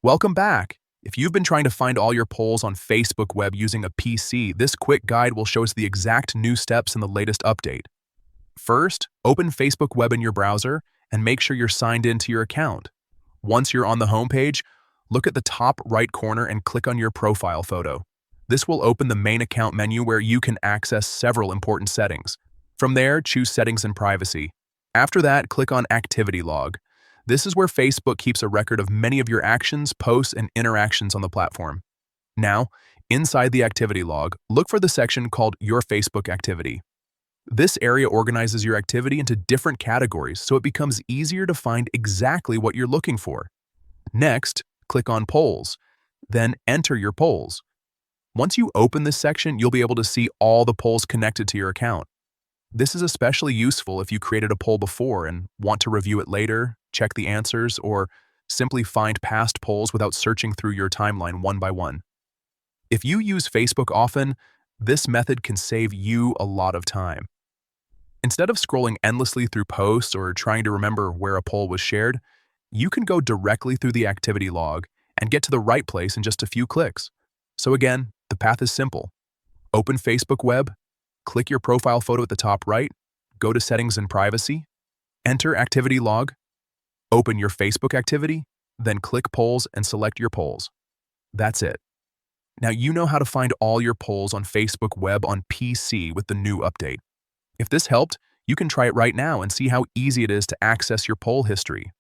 Welcome back. If you've been trying to find all your polls on Facebook web using a PC, this quick guide will show us the exact new steps in the latest update. First, open Facebook web in your browser and make sure you're signed into your account. Once you're on the homepage, look at the top right corner and click on your profile photo. This will open the main account menu where you can access several important settings. From there, choose Settings and Privacy. After that, click on Activity Log. This is where Facebook keeps a record of many of your actions, posts, and interactions on the platform. Now, inside the activity log, look for the section called Your Facebook Activity. This area organizes your activity into different categories so it becomes easier to find exactly what you're looking for. Next, click on Polls, then enter your polls. Once you open this section, you'll be able to see all the polls connected to your account. This is especially useful if you created a poll before and want to review it later, check the answers, or simply find past polls without searching through your timeline one by one. If you use Facebook often, this method can save you a lot of time. Instead of scrolling endlessly through posts or trying to remember where a poll was shared, you can go directly through the activity log and get to the right place in just a few clicks. So again, the path is simple. Open Facebook web, click your profile photo at the top right, go to Settings and Privacy, enter Activity Log, open your Facebook activity, then click Polls and select your polls. That's it. Now you know how to find all your polls on Facebook web on PC with the new update. If this helped, you can try it right now and see how easy it is to access your poll history